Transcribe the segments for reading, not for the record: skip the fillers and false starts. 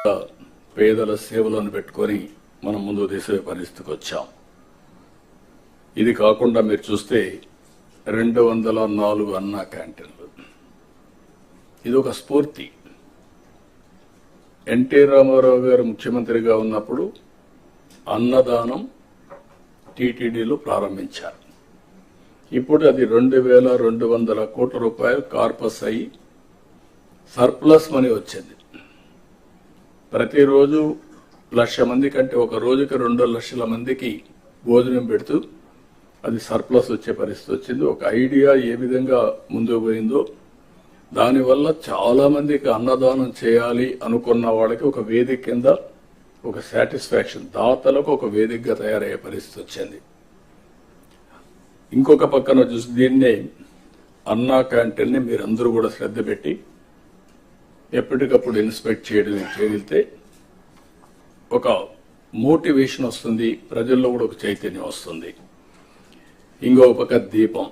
పేదల సేవలను పెట్టుకొని మనం ముందు తీసే పరిస్థితికి వచ్చాం. ఇది కాకుండా మీరు చూస్తే 204 అన్నా క్యాంటీన్లు. ఇది ఒక స్ఫూర్తి. ఎన్టీ రామారావు గారు ముఖ్యమంత్రిగా ఉన్నప్పుడు అన్నదానం టీటీడీలో ప్రారంభించారు. ఇప్పుడు అది 2200 కోట్ల రూపాయలు కార్పస్ అయ్యి సర్ప్లస్ మనీ వచ్చింది. ప్రతిరోజు 1,00,000 మంది కంటే ఒక రోజుకి 2 లక్షల మందికి భోజనం పెడుతూ అది సర్ప్లస్ వచ్చే పరిస్థితి వచ్చింది. ఒక ఐడియా ఏ విధంగా ముందుకు పోయిందో, దానివల్ల చాలా మందికి అన్నదానం చేయాలి అనుకున్న వాళ్ళకి ఒక వేదిక కింద ఒక సాటిస్ఫాక్షన్, దాతలకు ఒక వేదికగా తయారయ్యే పరిస్థితి వచ్చింది. ఇంకొక పక్కన చూసి దీన్నే అన్నా క్యాంటీన్ని మీరందరూ కూడా శ్రద్ధ పెట్టి ఎప్పటికప్పుడు ఇన్స్పెక్ట్ చేయగలిగితే ఒక మోటివేషన్ వస్తుంది, ప్రజల్లో కూడా ఒక చైతన్యం వస్తుంది. ఇంకో పక్క దీపం,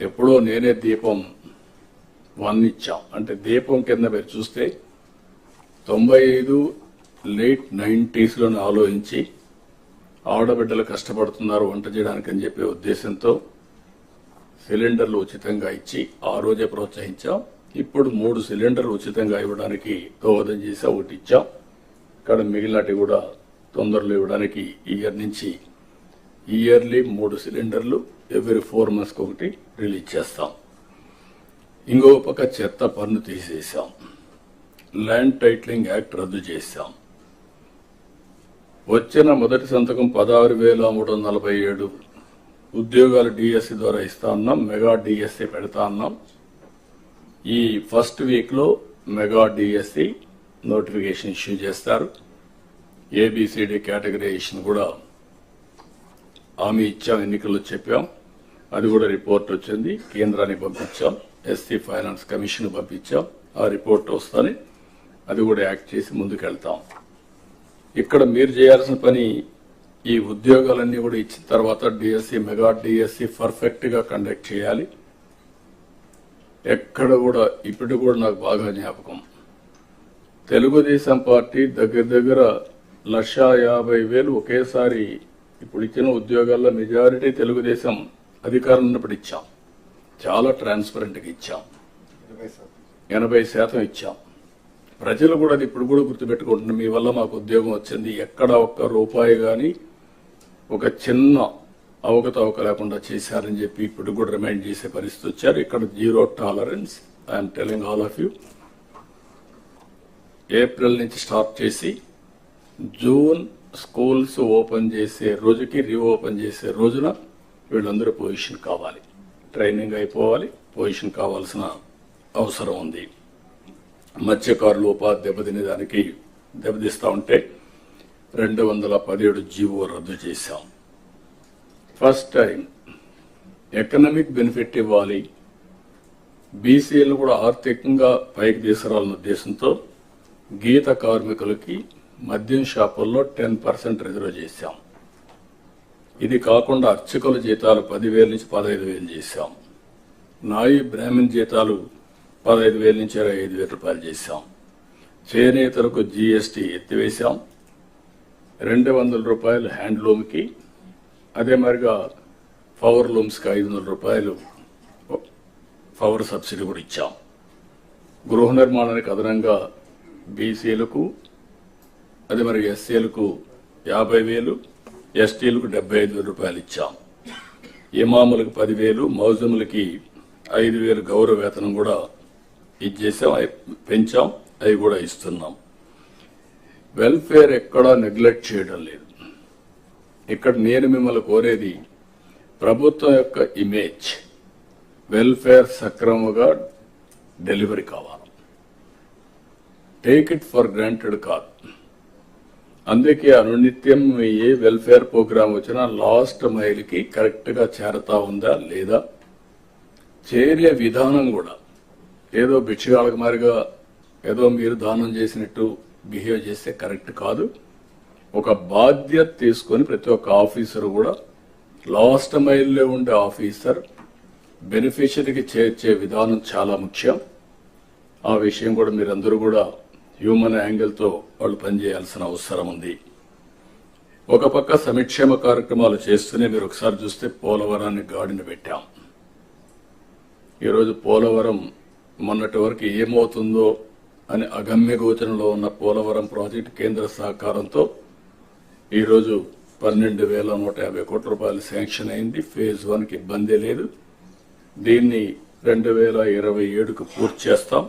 ఎప్పుడో నేనే దీపం 1 ఇచ్చాం. అంటే దీపం కింద మీరు చూస్తే 95 లేట్ 90s ఆలోచించి ఆడబిడ్డలు కష్టపడుతున్నారు వంట చేయడానికి అని చెప్పే ఉద్దేశంతో సిలిండర్లు ఉచితంగా ఇచ్చి ఆ రోజే ప్రోత్సహించాం. ఇప్పుడు 3 సిలిండర్లు ఉచితంగా ఇవ్వడానికి దోహదం చేసి ఒకటి ఇచ్చాం. ఇక్కడ మిగిలినటి కూడా తొందరలో ఇవ్వడానికి ఇయర్ నుంచి ఇయర్లీ 3 సిలిండర్లు ఎవ్రీ 4 months ఒకటి రిలీజ్ చేస్తాం. ఇంకో పక్క చెత్త పన్ను తీసేశాం. ల్యాండ్ టైటిలింగ్ యాక్ట్ రద్దు చేశాం. వచ్చిన మొదటి సంతకం 16,347 ఉద్యోగాలు డిఎస్సి ద్వారా ఇస్తా ఉన్నాం. మెగా డిఎస్సి పెడతా ఉన్నాం. ఈ ఫస్ట్ వీక్ లో మెగా డిఎస్సి నోటిఫికేషన్ ఇష్యూ చేస్తారు. ఏబిసిడి కేటగరైజేషన్ కూడా హామీ ఇచ్చాం, ఎన్నికల్లో చెప్పాం. అది కూడా రిపోర్ట్ వచ్చింది, కేంద్రానికి పంపించాం. ఎస్సీ ఫైనాన్స్ కమిషన్ పంపించాం. ఆ రిపోర్ట్ వస్తానే అది కూడా యాక్ట్ చేసి ముందుకెళ్తాం. ఇక్కడ మీరు చేయాల్సిన పని, ఈ ఉద్యోగాలన్నీ కూడా ఇచ్చిన తర్వాత డిఎస్సి మెగా డిఎస్సి పర్ఫెక్ట్ గా కండక్ట్ చేయాలి. ఎక్కడ కూడా ఇప్పుడు కూడా నాకు బాగా జ్ఞాపకం, తెలుగుదేశం పార్టీ దగ్గర 1,50,000 ఒకేసారి ఇప్పుడు ఇచ్చిన ఉద్యోగాల్లో మెజారిటీ తెలుగుదేశం అధికారం ఉన్నప్పుడు ఇచ్చాం. చాలా ట్రాన్స్పరెంట్ గా ఇచ్చాం. 80% ఇచ్చాం. ప్రజలు కూడా అది ఇప్పుడు కూడా గుర్తుపెట్టుకుంటున్నారు. మీ వల్ల మాకు ఉద్యోగం వచ్చింది, ఎక్కడ ఒక్క రూపాయి గాని ఒక చిన్న అవకతవక లేకుండా చేశారని చెప్పి ఇప్పుడు కూడా రిమైండ్ చేసే పరిస్థితి వచ్చారు. ఇక్కడ 0 tolerance. I'm telling all of you. April నుంచి స్టార్ట్ చేసి జూన్ స్కూల్స్ ఓపెన్ చేసే రోజుకి, రీఓపెన్ చేసే రోజున వీళ్ళందరూ పొజిషన్ కావాలి, ట్రైనింగ్ అయిపోవాలి, పొజిషన్ కావాల్సిన అవసరం ఉంది. మత్స్యకారులు ఉపాధి దెబ్బతినే దానికి దెబ్బతీస్తా ఉంటే 217 జీవో రద్దు చేశాం. ఫస్ట్ టైం ఎకనామిక్ బెనిఫిట్ ఇవ్వాలి, బీసీలు కూడా ఆర్థికంగా పైకి తీసుకురావాలన్న ఉద్దేశంతో గీత కార్మికులకి మద్యం షాపుల్లో 10% రిజర్వ్ చేశాం. ఇది కాకుండా అర్చకుల జీతాలు 10,000 నుంచి 15,000 చేశాం. నాయి బ్రాహ్మణ్ జీతాలు 15,000 నుంచి 25,000 రూపాయలు చేశాం. చేనేతలకు జీఎస్టీ ఎత్తివేశాం. 200 రూపాయలు హ్యాండ్లూమ్ కి, అదే మరిగా పవర్ లూమ్స్ కి 500 రూపాయలు పవర్ సబ్సిడీ కూడా ఇచ్చాం. గృహ నిర్మాణానికి అదనంగా బీసీలకు, అదే మరి ఎస్సీలకు 50,000, ఎస్టీలకు 75,000 రూపాయలు ఇచ్చాం. ఇమాములకు 10,000, మౌజములకి 5,000 గౌరవ వేతనం కూడా ఇచ్చేసాం, పెంచాం. అవి కూడా ఇస్తున్నాం. వెల్ఫేర్ ఎక్కడా నెగ్లెక్ట్ చేయడం లేదు. ఇక్కడ నేను మిమ్మల్ని కోరేది, ప్రభుత్వం యొక్క ఇమేజ్ వెల్ఫేర్ సక్రమంగా డెలివరీ కావాలి. టేక్ ఇట్ ఫర్ గ్రాంటెడ్ కాదు. అందుకే అనునిత్యం ఏ వెల్ఫేర్ ప్రోగ్రామ్ వచ్చినా లాస్ట్ మైల్ కి కరెక్ట్ గా చేరతా ఉందా లేదా, చేరే విధానం కూడా ఏదో భిక్షగాళ్ళకి మారిగా ఏదో మీరు దానం చేసినట్టు బిహేవ్ చేస్తే కరెక్ట్ కాదు. ఒక బాధ్యత తీసుకొని ప్రతి ఒక్క ఆఫీసర్ కూడా లాస్ట్ మైల్లో ఉండే ఆఫీసర్ బెనిఫిషరీకి చేర్చే విధానం చాలా ముఖ్యం. ఆ విషయం కూడా మీరందరూ కూడా హ్యూమన్ యాంగిల్తో వాళ్ళు పనిచేయాల్సిన అవసరం ఉంది. ఒక పక్క సంక్షేమ కార్యక్రమాలు చేస్తూనే మీరు ఒకసారి చూస్తే పోలవరాన్ని గాడిన పెట్టాం. ఈరోజు పోలవరం మొన్నటి వరకు ఏమవుతుందో అని అగమ్య గోచరంలో ఉన్న పోలవరం ప్రాజెక్టు కేంద్ర సహకారంతో ఈరోజు 12,150 కోట్ల రూపాయలు శాంక్షన్ అయింది. ఫేజ్ 1కి ఇబ్బంది లేదు. దీన్ని 2027కు పూర్తి చేస్తాం.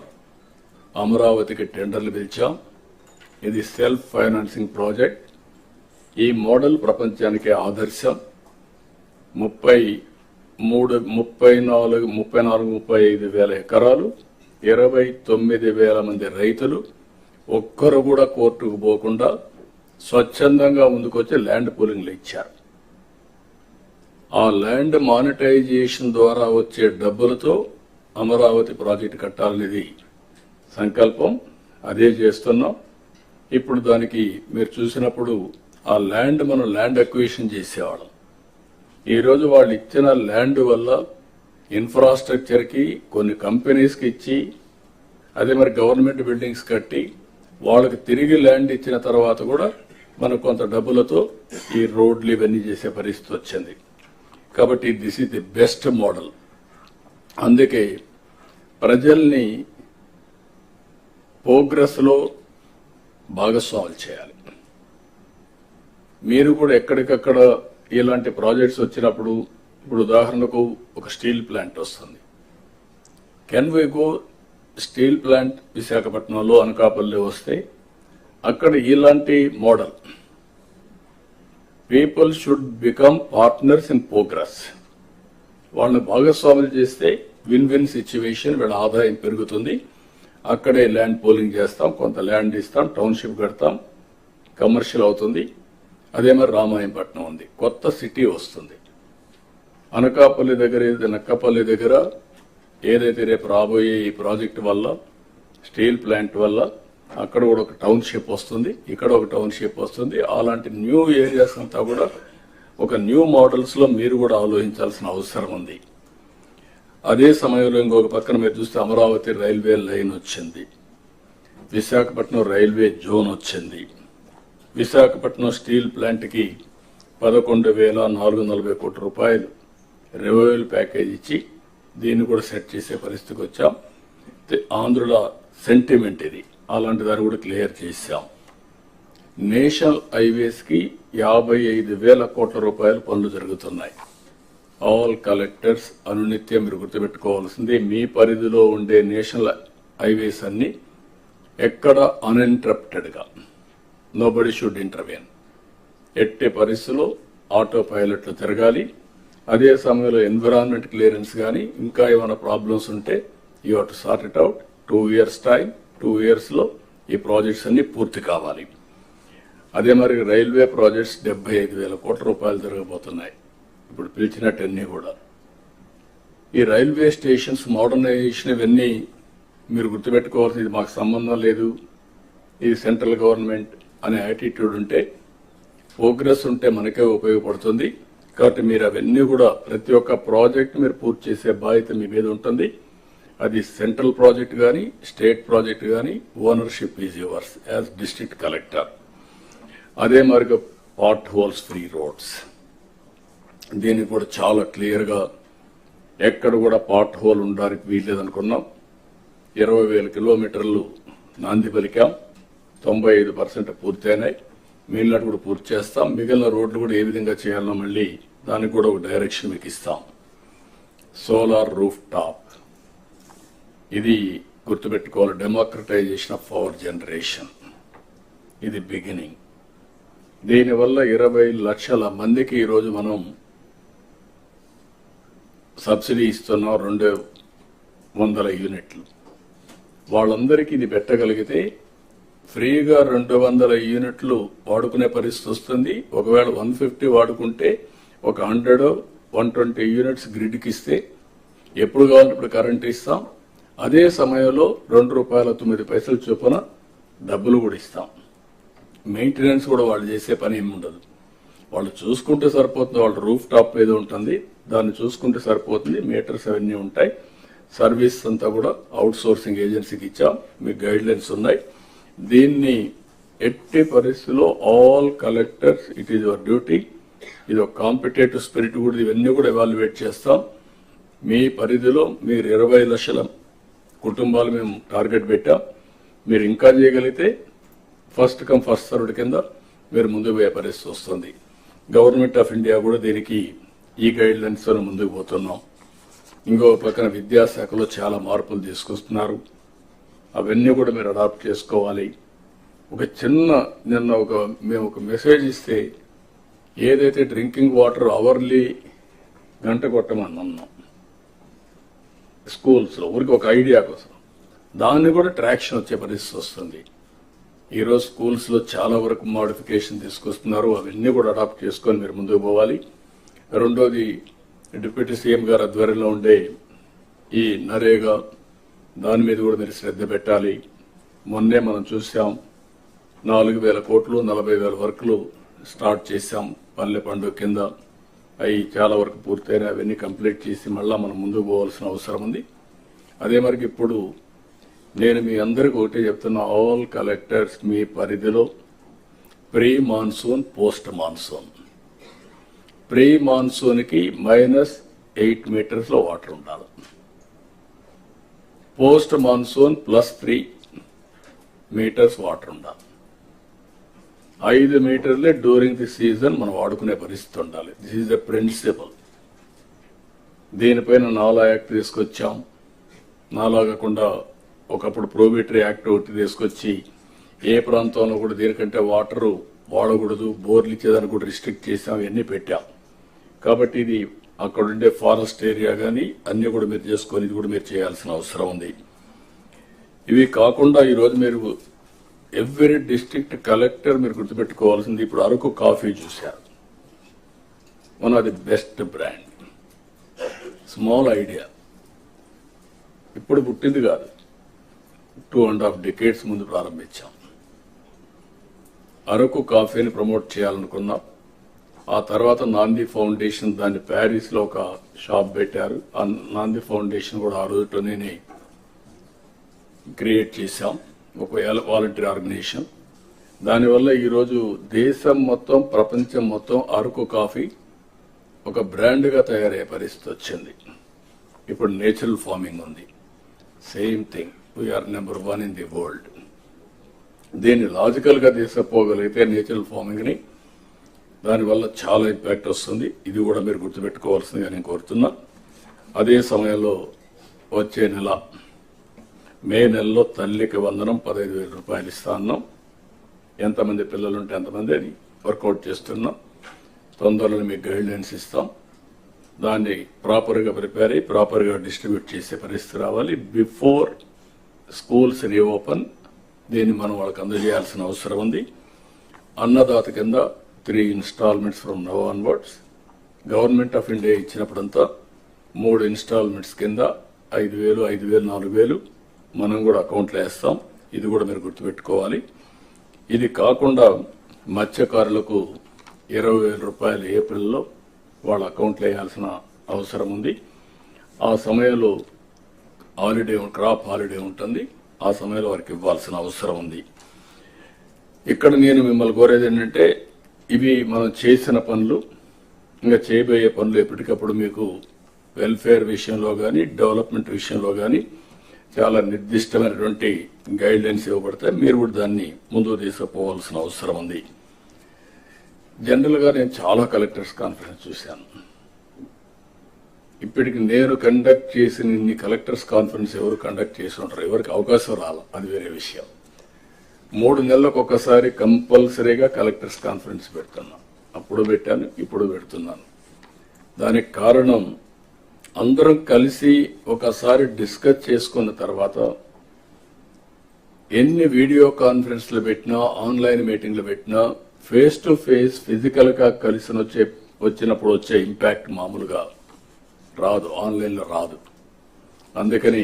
అమరావతికి టెండర్లు పిలిచాం. ఇది సెల్ఫ్ ఫైనాన్సింగ్ ప్రాజెక్ట్. ఈ మోడల్ ప్రపంచానికి ఆదర్శం. 35 వేల ఎకరాలు, 29,000 మంది రైతులు, ఒక్కరు కూడా కోర్టుకు పోకుండా స్వచ్ఛందంగా ముందుకొచ్చి ల్యాండ్ పూలింగ్లు ఇచ్చారు. ఆ ల్యాండ్ మానిటైజేషన్ ద్వారా వచ్చే డబ్బులతో అమరావతి ప్రాజెక్టు కట్టాలనేది సంకల్పం. అదే చేస్తున్నాం. ఇప్పుడు దానికి మీరు చూసినప్పుడు ఆ ల్యాండ్ మనం ల్యాండ్ అక్విజిషన్ చేసేవాళ్ళం. ఈరోజు వాళ్ళు ఇచ్చిన ల్యాండ్ వల్ల ఇన్ఫ్రాస్ట్రక్చర్కి కొన్ని కంపెనీస్కి ఇచ్చి అదే మరి గవర్నమెంట్ బిల్డింగ్స్ కట్టి వాళ్ళకి తిరిగి ల్యాండ్ ఇచ్చిన తర్వాత కూడా మనకు కొంత డబ్బులతో ఈ రోడ్లు ఇవన్నీ చేసే పరిస్థితి వచ్చింది. కాబట్టి this is the best model. అందుకే ప్రజల్ని ప్రోగ్రెస్లో భాగస్వాములు చేయాలి. మీరు కూడా ఎక్కడికక్కడ ఇలాంటి ప్రాజెక్ట్స్ వచ్చినప్పుడు, ఇప్పుడు ఉదాహరణకు ఒక స్టీల్ ప్లాంట్ వస్తుంది. Can we go steel plant విశాఖపట్నంలో అనకాపల్లి వస్తే అక్కడ ఇలాంటి model people should become partners in progress. వాళ్ళని భాగస్వాములు చేస్తే విన్ విన్ సిచ్యువేషన్, వీళ్ళ ఆదాయం పెరుగుతుంది. అక్కడే ల్యాండ్ పోలింగ్ చేస్తాం, కొంత ల్యాండ్ ఇస్తాం, టౌన్షిప్ కడతాం, కమర్షియల్ అవుతుంది. అదే మరి రామాయంపట్నం ఉంది, కొత్త సిటీ వస్తుంది. అనకాపల్లి దగ్గర నక్కపల్లి దగ్గర ఏదైతే రేపు రాబోయే ఈ ప్రాజెక్టు వల్ల, స్టీల్ ప్లాంట్ వల్ల అక్కడ కూడా ఒక టౌన్షిప్ వస్తుంది, ఇక్కడ ఒక టౌన్షిప్ వస్తుంది. అలాంటి న్యూ ఏరియాస్ అంతా కూడా ఒక న్యూ మోడల్స్ లో మీరు కూడా ఆలోచించాల్సిన అవసరం ఉంది. అదే సమయంలో ఇంకొక పక్కన మీరు చూస్తే అమరావతి రైల్వే లైన్ వచ్చింది, విశాఖపట్నం రైల్వే జోన్ వచ్చింది. విశాఖపట్నం స్టీల్ ప్లాంట్ కి 11,440 కోట్ల రూపాయలు రెవెన్యూ ప్యాకేజ్ ఇచ్చి దీన్ని కూడా సెట్ చేసే పరిస్థితికి వచ్చాం. ఆంధ్రుల సెంటిమెంట్ ఇది. అలాంటి దాన్ని కూడా క్లియర్ చేశాం. నేషనల్ హైవేస్ కి 55,000 కోట్ల రూపాయల పనులు జరుగుతున్నాయి. ఆల్ కలెక్టర్స్ అనునిత్యం మీరు గుర్తుపెట్టుకోవాల్సింది, మీ పరిధిలో ఉండే నేషనల్ హైవేస్ అన్ని ఎక్కడ అన్ఇంటరప్టెడ్ గా, నోబడి షుడ్ ఇంటర్వెన్. ఎట్టి పరిస్థితుల్లో ఆటో పైలట్లు తిరగాలి. అదే సమయంలో ఎన్విరాన్మెంట్ క్లియరెన్స్ కానీ ఇంకా ఏమైనా ప్రాబ్లమ్స్ ఉంటే you have to sort it out. 2 years time, 2 years లో ఈ ప్రాజెక్ట్స్ అన్ని పూర్తి కావాలి. అదే మరి రైల్వే ప్రాజెక్ట్స్ 75,000 కోట్ల రూపాయలు జరగబోతున్నాయి. ఇప్పుడు పిలిచినట్టన్నీ కూడా ఈ రైల్వే స్టేషన్స్ మోడర్నైజేషన్ ఇవన్నీ మీరు గుర్తుపెట్టుకోవాల్సింది. ఇది మాకు సంబంధం లేదు, ఇది సెంట్రల్ గవర్నమెంట్ అనే యాటిట్యూడ్ ఉంటే, ప్రోగ్రెస్ ఉంటే మనకే ఉపయోగపడుతుంది. కాబట్టి మీరు అవన్నీ కూడా ప్రతి ఒక్క ప్రాజెక్ట్ మీరు పూర్తి చేసే బాధ్యత మీ మీద ఉంటుంది. అది సెంట్రల్ ప్రాజెక్ట్ కానీ స్టేట్ ప్రాజెక్ట్ కానీ ownership is yours as district collector. అదే మరి పార్ట్ హోల్స్ ఫ్రీ రోడ్స్, దీనికి కూడా చాలా క్లియర్గా ఎక్కడ కూడా పార్ట్ హోల్ ఉండడానికి వీల్లేదనుకున్నాం. 20,000 కిలోమీటర్లు నాంది పలికాం, 95% పూర్తయినాయి. మిగిలినట్టు కూడా పూర్తి చేస్తాం. మిగిలిన రోడ్లు కూడా ఏ విధంగా చేయాలో మళ్ళీ దానికి కూడా ఒక డైరెక్షన్ మీకు ఇస్తాం. సోలార్ రూఫ్ టాప్, ఇది గుర్తుపెట్టుకోవాలి. డెమోక్రటైజేషన్ ఆఫ్ పవర్ జనరేషన్, ఇది బిగినింగ్. దీనివల్ల 20 లక్షల మందికి ఈరోజు మనం సబ్సిడీ ఇస్తున్నాం, 200 యూనిట్లు. వాళ్ళందరికీ ఇది పెట్టగలిగితే ఫ్రీగా 200 యూనిట్లు వాడుకునే పరిస్థితి వస్తుంది. ఒకవేళ 150 వాడుకుంటే ఒక 100-120 యూనిట్స్ గ్రిడ్కి ఇస్తే ఎప్పుడు కావాలంటే ఇప్పుడు కరెంట్ ఇస్తాం. అదే సమయంలో ₹2.09 చొప్పున డబ్బులు కూడా ఇస్తాం. మెయింటెనెన్స్ కూడా వాళ్ళు చేసే పని ఏమి ఉండదు, వాళ్ళు చూసుకుంటే సరిపోతుంది. వాళ్ళ రూఫ్ టాప్ ఏదో ఉంటుంది, దాన్ని చూసుకుంటే సరిపోతుంది. మీటర్స్ అవన్నీ ఉంటాయి. సర్వీస్ అంతా కూడా అవుట్ సోర్సింగ్ ఏజెన్సీకి ఇచ్చాం. మీకు గైడ్ లైన్స్ ఉన్నాయి. దీన్ని ఎట్టి పరిస్థితుల్లో all collectors it is your duty. ఇది ఒక కాంపిటేటివ్ స్పిరిట్ కూడా, ఇవన్నీ కూడా ఎవాల్యుయేట్ చేస్తాం. మీ పరిధిలో మీరు 20 లక్షల కుటుంబాలు మేము టార్గెట్ పెట్టాం. మీరు ఇంకా చేయగలిగితే ఫస్ట్ కమ్ ఫస్ట్ సర్వ్డ్ కింద మీరు ముందుకు పోయే పరిస్థితి వస్తుంది. గవర్నమెంట్ ఆఫ్ ఇండియా కూడా దీనికి ఈ గైడ్ లైన్స్ తో ముందుకు పోతున్నాం. ఇంకో పక్కన విద్యాశాఖలో చాలా మార్పులు తీసుకొస్తున్నారు. అవన్నీ కూడా మీరు అడాప్ట్ చేసుకోవాలి. ఒక చిన్న నిన్న మేము ఒక మెసేజ్ ఇస్తే ఏదైతే డ్రింకింగ్ వాటర్ అవర్లీ గంట కొట్టమని అన్నాం స్కూల్స్ లో, ఊరికి ఒక ఐడియా కోసం, దాన్ని కూడా ట్రాక్షన్ వచ్చే పరిస్థితి వస్తుంది. ఈరోజు స్కూల్స్ లో చాలా వరకు మోడిఫికేషన్ తీసుకొస్తున్నారు. అవన్నీ కూడా అడాప్ట్ చేసుకొని మీరు ముందుకు పోవాలి. రెండోది, డిప్యూటీ సీఎం గారు ఆధ్వర్యంలో ఉండే ఈ నరేగా, దాని మీద కూడా మీరు శ్రద్ధ పెట్టాలి. మొన్నే మనం చూసాం 4,000 కోట్లు 40,000 వర్కులు స్టార్ట్ చేశాం పల్లె పండుగ కింద. అవి చాలా వరకు పూర్తయినా అవన్నీ కంప్లీట్ చేసి మళ్ళా మనం ముందుకు పోవాల్సిన అవసరం ఉంది. అదే మరికి ఇప్పుడు నేను మీ అందరికీ ఒకటే చెప్తున్నా, ఆల్ కలెక్టర్స్ మీ పరిధిలో pre monsoon post monsoon, pre monsoon కి -8 మీటర్స్ లో వాటర్ ఉండాలి, పోస్ట్ మాన్సూన్ +3 మీటర్స్ వాటర్ ఉండాలి. 5 మీటర్లే డ్యూరింగ్ ది సీజన్ మనం వాడుకునే పరిస్థితి ఉండాలి. This is the principle. దీనిపైన నాలా యాక్ట్ తీసుకొచ్చాం. నాలా కాకుండా ఒకప్పుడు ప్రోబేటరీ యాక్ట్ ఒకటి తీసుకొచ్చి ఏ ప్రాంతంలో కూడా దీనికంటే వాటర్ వాడకూడదు, బోర్లు ఇచ్చేదాన్ని కూడా రిస్ట్రిక్ట్ చేసాం, ఇవన్నీ పెట్టాం. కాబట్టి ఇది అక్కడుండే ఫారెస్ట్ ఏరియా కానీ అన్ని కూడా మీరు చేసుకొని ఇది కూడా మీరు చేయాల్సిన అవసరం ఉంది. ఇవి కాకుండా ఈరోజు మీరు ఎవ్రీ డిస్ట్రిక్ట్ కలెక్టర్ మీరు గుర్తుపెట్టుకోవాల్సింది, ఇప్పుడు అరకు కాఫీ చూశారు, one of the best brand. Small idea, ఇప్పుడు పుట్టింది కాదు, 2.5 decades ముందు ప్రారంభించాం. అరకు కాఫీని ప్రమోట్ చేయాలనుకున్నాం. ఆ తర్వాత నాంది ఫౌండేషన్ దాన్ని ప్యారిస్ లో ఒక షాప్ పెట్టారు. ఆ నాంది ఫౌండేషన్ కూడా ఆ రోజులోనే క్రియేట్ చేశాం, ఒక వాలంటీర్ ఆర్గనైజేషన్. దానివల్ల ఈరోజు దేశం మొత్తం, ప్రపంచం మొత్తం అరకు కాఫీ ఒక బ్రాండ్ గా తయారయ్యే పరిస్థితి వచ్చింది. ఇప్పుడు నేచురల్ ఫార్మింగ్ ఉంది, same thing, we're number 1 in the world. దీన్ని లాజికల్ గా తీసుకుపోగలిగితే నేచురల్ ఫార్మింగ్ ని, దానివల్ల చాలా ఇంపాక్ట్ వస్తుంది. ఇది కూడా మీరు గుర్తుపెట్టుకోవాల్సిందిగా నేను కోరుతున్నా. అదే సమయంలో వచ్చే నెల మే నెలలో తల్లికి వందనం 15,000 రూపాయలు ఇస్తా అన్నాం. ఎంతమంది పిల్లలుంటే అంతమంది అది వర్కౌట్ చేస్తున్నాం. తొందరలో మీకు గైడ్ లైన్స్ ఇస్తాం. దాన్ని ప్రాపర్ గా ప్రిపేర్ అయ్యి ప్రాపర్ గా డిస్ట్రిబ్యూట్ చేసే పరిస్థితి రావాలి. బిఫోర్ స్కూల్స్ రీఓపెన్ దీన్ని మనం వాళ్ళకి అందజేయాల్సిన అవసరం ఉంది. అన్నదాత కింద 3 installments from now onwards. Government of India ఇచ్చినప్పుడంతా 3 installments కింద 5,000, 5,000, 4,000 మనం కూడా అకౌంట్లో వేస్తాం. ఇది కూడా మీరు గుర్తుపెట్టుకోవాలి. ఇది కాకుండా మత్స్యకారులకు 20,000 రూపాయలు ఏప్రిల్లో వాళ్ళ అకౌంట్లో వేయాల్సిన అవసరం ఉంది. ఆ సమయంలో హాలిడే, క్రాప్ హాలిడే ఉంటుంది, ఆ సమయంలో వారికి ఇవ్వాల్సిన అవసరం ఉంది. ఇక్కడ నేను మిమ్మల్ని కోరేది ఏంటంటే, ఇవి మనం చేసిన పనులు, ఇంకా చేయబోయే పనులు ఎప్పటికప్పుడు మీకు వెల్ఫేర్ విషయంలో కానీ డెవలప్మెంట్ విషయంలో కానీ చాలా నిర్దిష్టమైనటువంటి గైడ్ లైన్స్ ఇవ్వబడతాయి. మీరు కూడా దాన్ని ముందుకు తీసుకుపోవాల్సిన అవసరం ఉంది. జనరల్ గా నేను చాలా కలెక్టర్స్ కాన్ఫరెన్స్ చూశాను. ఇప్పటికి నేను కండక్ట్ చేసిన ఇన్ని కలెక్టర్స్ కాన్ఫరెన్స్ ఎవరు కండక్ట్ చేసి ఉంటారు? ఎవరికి అవకాశం రాల, అది వేరే విషయం. 3 నెలలకు ఒకసారి కంపల్సరీగా కలెక్టర్స్ కాన్ఫరెన్స్ పెడుతున్నాను. అప్పుడు పెట్టాను, ఇప్పుడు పెడుతున్నాను. దానికి కారణం అందరం కలిసి ఒకసారి డిస్కస్ చేసుకున్న తర్వాత ఎన్ని వీడియో కాన్ఫరెన్స్లు పెట్టినా, ఆన్లైన్ మీటింగ్లు పెట్టినా, ఫేస్ టు ఫేస్ ఫిజికల్ గా కలిసి వచ్చినప్పుడు వచ్చే ఇంపాక్ట్ మామూలుగా రాదు, ఆన్లైన్ లో రాదు. అందుకని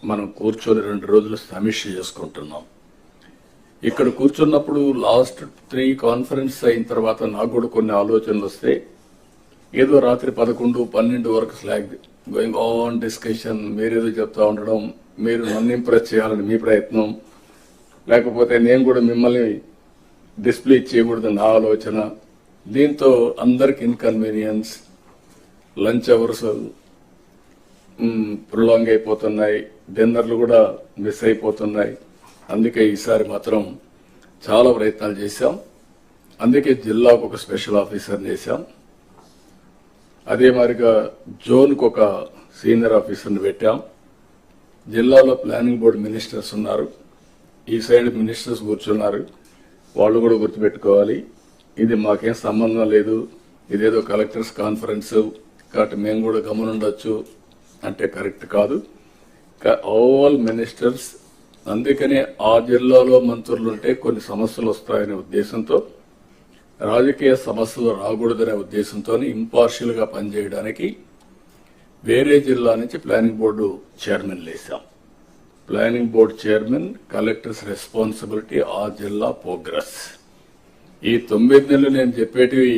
మనం కూర్చొని 2 రోజులు సమీక్ష చేసుకుంటున్నాం. ఇక్కడ కూర్చున్నప్పుడు లాస్ట్ 3 కాన్ఫరెన్స్ అయిన తర్వాత నాకు కూడా కొన్ని ఆలోచనలు వస్తే, ఏదో రాత్రి 11, 12 వరకు స్లాగ్ గోయింగ్ ఆన్ డిస్కషన్, మీరేదో చెప్తా ఉండడం, మీరు నన్ను ఇంప్రెస్ చేయాలని మీ ప్రయత్నం, లేకపోతే నేను కూడా మిమ్మల్ని డిస్ప్లే చేయకూడదు నా ఆలోచన. దీంతో అందరికి ఇన్కన్వీనియన్స్, లంచ్ అవర్స్ ప్రొలాంగ్ అయిపోతున్నాయి, డిన్నర్లు కూడా మిస్ అయిపోతున్నాయి. అందుకే ఈసారి మాత్రం చాలా ప్రయత్నాలు చేశాం. అందుకే జిల్లాకు ఒక స్పెషల్ ఆఫీసర్ చేశాం. అదే మాదిరిగా జోన్కు ఒక సీనియర్ ఆఫీసర్ని పెట్టాం. జిల్లాలో ప్లానింగ్ బోర్డు మినిస్టర్స్ ఉన్నారు, ఈ సైడ్ మినిస్టర్స్ కూర్చున్నారు. వాళ్ళు కూడా గుర్తుపెట్టుకోవాలి, ఇది మాకేం సంబంధం లేదు, ఇదేదో కలెక్టర్స్ కాన్ఫరెన్స్ కాబట్టి మేము కూడా గమనుండొచ్చు అంటే కరెక్ట్ కాదు. All ministers. అందుకనే ఆ జిల్లాలో మంత్రులుంటే కొన్ని సమస్యలు వస్తాయనే ఉద్దేశంతో, రాజకీయ సమస్యలు రాకూడదనే ఉద్దేశంతో ఇంపార్షియల్ గా పనిచేయడానికి వేరే జిల్లా నుంచి ప్లానింగ్ బోర్డు చైర్మన్ వేశాం. Planning board chairman, collectors responsibility ఆ జిల్లా ప్రోగ్రెస్. ఈ 9 నెలలు నేను చెప్పేటివి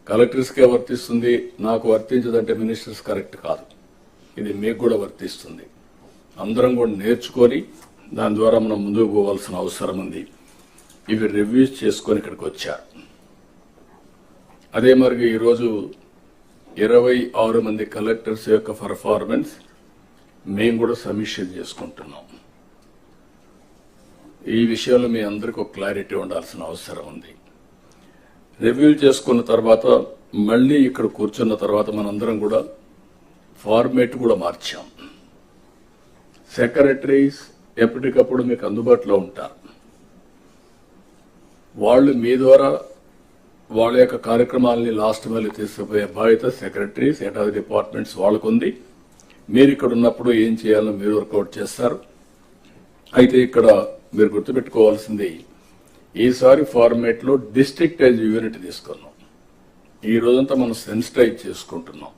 కలెక్టర్స్కే వర్తిస్తుంది, నాకు వర్తించదంటే మినిస్టర్స్ కరెక్ట్ కాదు. ఇది మీకు కూడా వర్తిస్తుంది. అందరం కూడా నేర్చుకొని దాని ద్వారా మనం ముందుకు పోవాల్సిన అవసరం ఉంది. ఇవి రివ్యూస్ చేసుకొని ఇక్కడికి వచ్చారు. అదే మరి ఈరోజు 26 మంది కలెక్టర్స్ యొక్క పర్ఫార్మెన్స్ మేము కూడా సమీక్ష చేసుకుంటున్నాం. ఈ విషయంలో మీ అందరికీ ఒక క్లారిటీ ఉండాల్సిన అవసరం ఉంది. రివ్యూ చేసుకున్న తర్వాత మళ్ళీ ఇక్కడ కూర్చున్న తర్వాత మనందరం కూడా ఫార్మేట్ కూడా మార్చాం. సెక్రటరీస్ ఎప్పటికప్పుడు మీకు అందుబాటులో ఉంటారు. వాళ్ళు మీ ద్వారా వాళ్ళ యొక్క కార్యక్రమాలని లాస్ట్ మైల్ తీసుకుపోయే బాధ్యత సెక్రటరీస్, హెడ్ ఆఫ్ డిపార్ట్మెంట్స్ వాళ్ళకుంది. మీరు ఇక్కడ ఉన్నప్పుడు ఏం చేయాలో మీరు వర్కౌట్ చేస్తారు. అయితే ఇక్కడ మీరు గుర్తుపెట్టుకోవాల్సింది, ఈసారి ఫార్మేట్ లో డిస్ట్రిక్ట్ యాజ్ యూనిట్ తీసుకున్నాం. ఈ రోజంతా మనం సెన్సిటైజ్ చేసుకుంటున్నాం.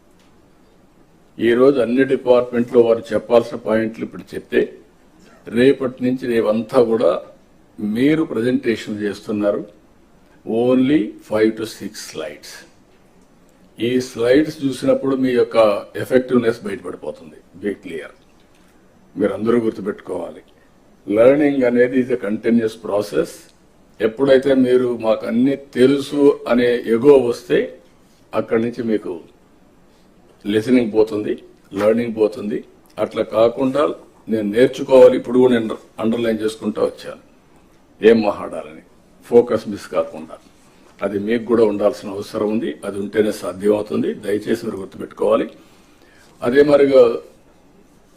ఈ రోజు అన్ని డిపార్ట్మెంట్లో వారు చెప్పాల్సిన పాయింట్లు ఇప్పుడు చెప్తే, రేపటి నుంచి రేవంతా కూడా మీరు ప్రజెంటేషన్ చేస్తున్నారు. Only 5 to 6 slides. ఈ స్లైడ్స్ చూసినప్పుడు మీ యొక్క ఎఫెక్టివ్నెస్ బయటపడిపోతుంది. Be clear. మీరు అందరూ గుర్తుపెట్టుకోవాలి, లెర్నింగ్ అనేది ఈజ్ ఎ కంటిన్యూస్ ప్రాసెస్. ఎప్పుడైతే మీరు మాకు అన్ని తెలుసు అనే ఎగో వస్తే అక్కడి నుంచి మీకు లిసనింగ్ పోతుంది, లెర్నింగ్ పోతుంది. అట్లా కాకుండా నేను నేర్చుకోవాలి, ఇప్పుడు కూడా నేను అండర్లైన్ చేసుకుంటూ వచ్చాను ఏం మాట్లాడాలని, ఫోకస్ మిస్ కాకుండా. అది మీకు కూడా ఉండాల్సిన అవసరం ఉంది. అది ఉంటేనే సాధ్యమవుతుంది. దయచేసి మీరు గుర్తుపెట్టుకోవాలి. అదే మరిగా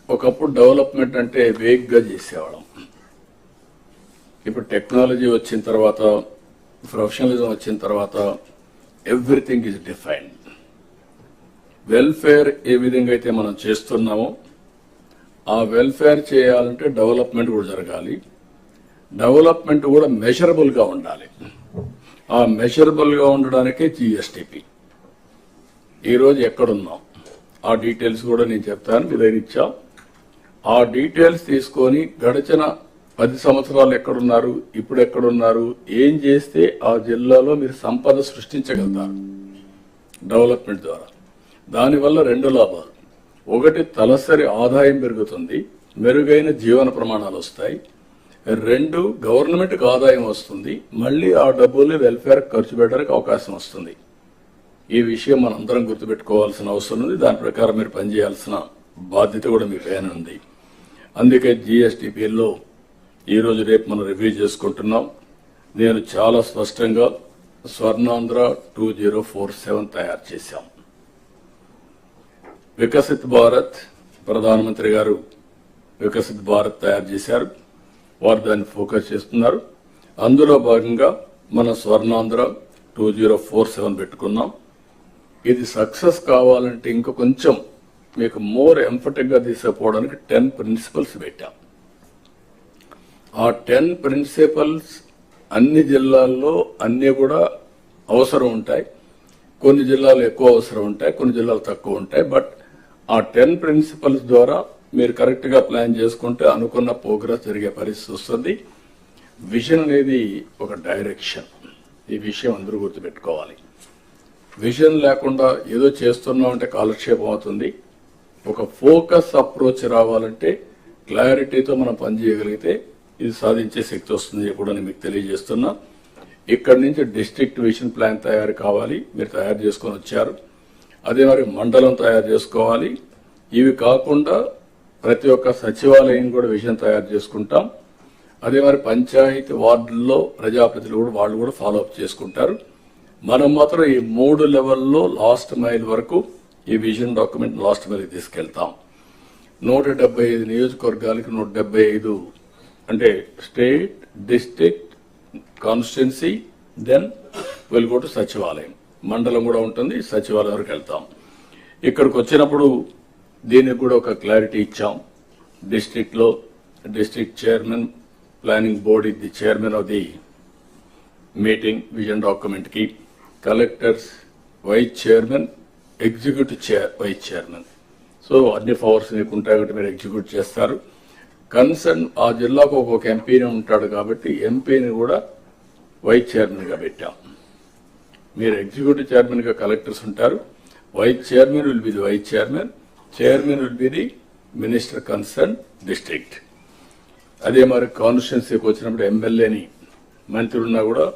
ఒకప్పుడు డెవలప్మెంట్ అంటే వేగ్గా చేసేవాళ్ళం. ఇప్పుడు టెక్నాలజీ వచ్చిన తర్వాత, ప్రొఫెషనలిజం వచ్చిన తర్వాత ఎవ్రీథింగ్ ఈజ్ డిఫైన్డ్. వెల్ఫేర్ ఏ విధంగా అయితే మనం చేస్తున్నామో, ఆ వెల్ఫేర్ చేయాలంటే డెవలప్మెంట్ కూడా జరగాలి. డెవలప్మెంట్ కూడా మెజరబుల్ గా ఉండాలి. ఆ మెజరబుల్ గా ఉండడానికే జిఎస్టిపి. ఈరోజు ఎక్కడున్నాం ఆ డీటెయిల్స్ కూడా నేను చెప్తాను, మీ దగ్గర ఇచ్చాం. ఆ డీటెయిల్స్ తీసుకొని గడిచిన 10 సంవత్సరాలు ఎక్కడున్నారు, ఇప్పుడు ఎక్కడున్నారు, ఏం చేస్తే ఆ జిల్లాలో మీరు సంపద సృష్టించగలుగుతారు డెవలప్మెంట్ ద్వారా. దానివల్ల 2 లాభాలు. ఒకటి, తలసరి ఆదాయం పెరుగుతుంది, మెరుగైన జీవన ప్రమాణాలు వస్తాయి. 2, గవర్నమెంట్కి ఆదాయం వస్తుంది. మళ్ళీ ఆ డబ్బుల్ని వెల్ఫేర్ ఖర్చు పెట్టడానికి అవకాశం వస్తుంది. ఈ విషయం మనందరం గుర్తుపెట్టుకోవాల్సిన అవసరం ఉంది. దాని ప్రకారం మీరు పనిచేయాల్సిన బాధ్యత కూడా మీ పైన ఉంది. అందుకే జిఎస్టిపిలో ఈరోజు రేపు మనం రివ్యూ చేసుకుంటున్నాం. నేను చాలా స్పష్టంగా స్వర్ణాంధ్ర 2047 తయారు చేశాం. వికసిత్ భారత్, ప్రధానమంత్రి గారు వికసిత్ భారత్ తయారు చేశారు. వారు దాన్ని ఫోకస్ చేస్తున్నారు. అందులో భాగంగా మన స్వర్ణాంధ్ర 2047 పెట్టుకున్నాం. ఇది సక్సెస్ కావాలంటే ఇంకా కొంచెం మీకు మోర్ ఎంఫటిక్ గా తీసుకుపోవడానికి 10 ప్రిన్సిపల్స్ పెట్టాం. ఆ 10 ప్రిన్సిపల్స్ అన్ని జిల్లాల్లో అన్ని కూడా అవసరం ఉంటాయి. కొన్ని జిల్లాలు ఎక్కువ అవసరం ఉంటాయి, కొన్ని జిల్లాలు తక్కువ ఉంటాయి. బట్ ఆ 10 ప్రిన్సిపల్స్ ద్వారా మీరు కరెక్ట్ గా ప్లాన్ చేసుకుంటే అనుకున్న ప్రోగ్రెస్ జరిగే పరిస్థితి వస్తుంది. విజన్ అనేది ఒక డైరెక్షన్. ఈ విషయం అందరూ గుర్తుపెట్టుకోవాలి. విజన్ లేకుండా ఏదో చేస్తున్నామంటే కాలక్షేపం అవుతుంది. ఒక ఫోకస్ అప్రోచ్ రావాలంటే, క్లారిటీతో మనం పనిచేయగలిగితే ఇది సాధించే శక్తి వస్తుంది కూడా నేను మీకు తెలియజేస్తున్నా. ఇక్కడి నుంచి డిస్ట్రిక్ట్ విజన్ ప్లాన్ తయారు కావాలి, మీరు తయారు చేసుకొని వచ్చారు. అదే మరి మండలం తయారు చేసుకోవాలి. ఇవి కాకుండా ప్రతి ఒక్క సచివాలయం కూడా విజన్ తయారు చేసుకుంటాం. అదే మరి పంచాయతీ వార్డుల్లో ప్రజాప్రతినిధులు కూడా వాళ్ళు కూడా ఫాలో అప్ చేసుకుంటారు. మనం మాత్రం ఈ 3 లెవెల్లో లాస్ట్ మైల్ వరకు ఈ విజన్ డాక్యుమెంట్ లాస్ట్ మైల్ తీసుకెళ్తాం. 175 నియోజకవర్గాలకి 175 అంటే state, district, constituency, then will go to Sachivalayam. మండలం కూడా ఉంటుంది, సచివాలయం వరకు వెళ్తాం. ఇక్కడికి వచ్చినప్పుడు దీనికి కూడా ఒక క్లారిటీ ఇచ్చాం. డిస్ట్రిక్ట్ లో district chairman, planning board is the chairman of the meeting vision document కి, collectors vice chairman, executive vice chairman. So అన్ని పవర్స్ మీకు ఉంటాయి కాబట్టి మీరు ఎగ్జిక్యూట్ చేస్తారు. కన్సర్న్ ఆ జిల్లాకు ఒక్కొక్క ఎంపీని ఉంటాడు కాబట్టి ఎంపీని కూడా వైస్ చైర్మన్ గా పెట్టాం. మీరు ఎగ్జిక్యూటివ్ చైర్మన్ గా కలెక్టర్స్ ఉంటారు, vice chairman will be the vice chairman, chairman will be the minister concern district. అదే మరి కాన్స్టిట్యున్సీకి వచ్చినప్పుడు ఎమ్మెల్యేని, మంత్రి ఉన్నా కూడా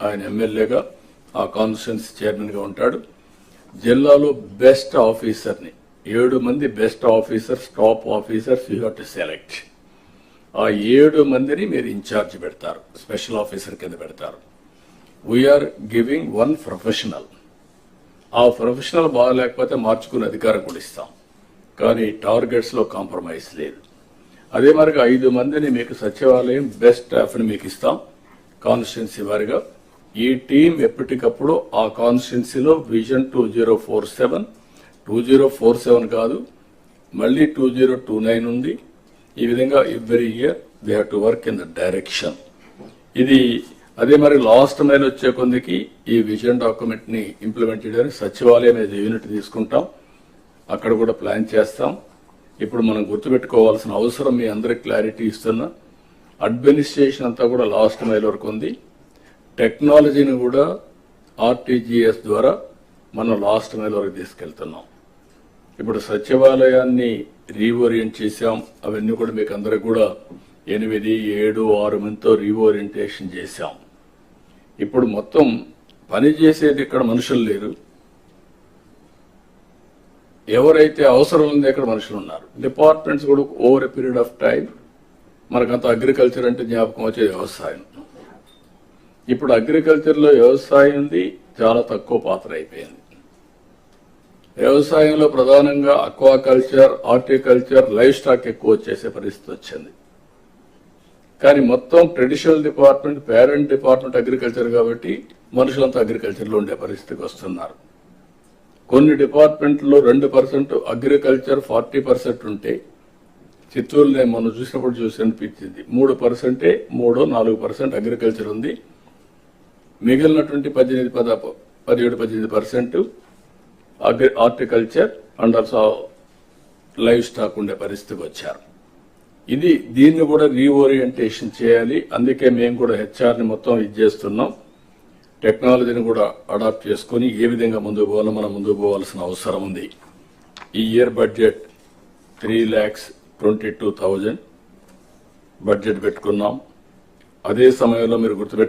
ఆయన ఎమ్మెల్యేగా ఆ కాన్స్టిట్యున్సీ చైర్మన్ గా ఉంటాడు. జిల్లాలో బెస్ట్ ఆఫీసర్ని 7 మంది best officers, top officers you have to select. ఆ 7 మందిని మీరు ఇన్ఛార్జ్ పెడతారు, స్పెషల్ ఆఫీసర్ కింద పెడతారు. We're giving 1 professional. ఆ ప్రొఫెషనల్ బాగలేకపోతే మార్చుకునే అధికారం కూడా ఇస్తాం, కానీ టార్గెట్స్ లో కాంప్రమైజ్ లేదు. అదే మరి 5 మందిని మీకు సచివాలయం బెస్ట్ స్టాఫ్ ని మీకు ఇస్తాం కాన్స్టిట్యున్సీ వారిగా. ఈ టీం ఎప్పటికప్పుడు ఆ కాన్స్టిట్యున్సీలో విజన్ 2047 కాదు, మళ్ళీ 2029 ఉంది. ఈ విధంగా every year they have to work in the direction. ఇది అదే మరి లాస్ట్ మైల్ వచ్చే కొందికి ఈ విజన్ డాక్యుమెంట్ ని ఇంప్లిమెంట్ చేయడానికి సచివాలయం అనేది యూనిట్ తీసుకుంటాం, అక్కడ కూడా ప్లాన్ చేస్తాం. ఇప్పుడు మనం గుర్తుపెట్టుకోవాల్సిన అవసరం మీ అందరికి క్లారిటీ ఇస్తున్నా. అడ్మినిస్ట్రేషన్ అంతా కూడా లాస్ట్ మైల్ వరకు ఉంది. టెక్నాలజీని కూడా ఆర్టీజీఎస్ ద్వారా మనం లాస్ట్ మైల్ వరకు తీసుకెళ్తున్నాం. ఇప్పుడు సచివాలయాన్ని రీఓరియంట్ చేశాం. అవన్నీ కూడా మీకు అందరికి కూడా 8, 7, 6 మందితో రీఓరియంటేషన్ చేశాం. ఇప్పుడు మొత్తం పని చేసేది ఇక్కడ మనుషులు లేరు, ఎవరైతే అవసరం ఉందో ఇక్కడ మనుషులు ఉన్నారు. డిపార్ట్మెంట్స్ కూడా over a period of time మనకంత అగ్రికల్చర్ అంటే జ్ఞాపకం వచ్చేది వ్యవసాయం. ఇప్పుడు అగ్రికల్చర్ లో వ్యవసాయం ఉంది చాలా తక్కువ పాత్ర అయిపోయింది. వ్యవసాయంలో ప్రధానంగా అక్వాకల్చర్, హార్టికల్చర్, లైవ్ స్టాక్ ఎక్కువ వచ్చేసే పరిస్థితి వచ్చింది. కానీ మొత్తం traditional department, parent department agriculture కాబట్టి మనుషులంతా అగ్రికల్చర్ లో ఉండే పరిస్థితికి వస్తున్నారు. కొన్ని డిపార్ట్మెంట్లో 2% అగ్రికల్చర్, 40% ఉంటే చిత్తూరులో మనం చూసినప్పుడు చూసి అనిపించింది 3%, 3-4% అగ్రికల్చర్ ఉంది. మిగిలినటువంటి 17-18% horticulture and also live stock ఉండే పరిస్థితికి వచ్చారు. దీన్ని కూడా రీఓరియంటేషన్ చేయాలి. అందుకే మేము కూడా హెచ్ఆర్ని మొత్తం చేస్తున్నాం. టెక్నాలజీని కూడా అడాప్ట్ చేసుకుని ఏ విధంగా ముందుకు పోవాలో మనం ముందుకు పోవాల్సిన అవసరం ఉంది. ఈ ఇయర్ బడ్జెట్ 3,22,000 బడ్జెట్ పెట్టుకున్నాం. అదే సమయంలో మీరు గుర్తుపెట్టుకోవాలి,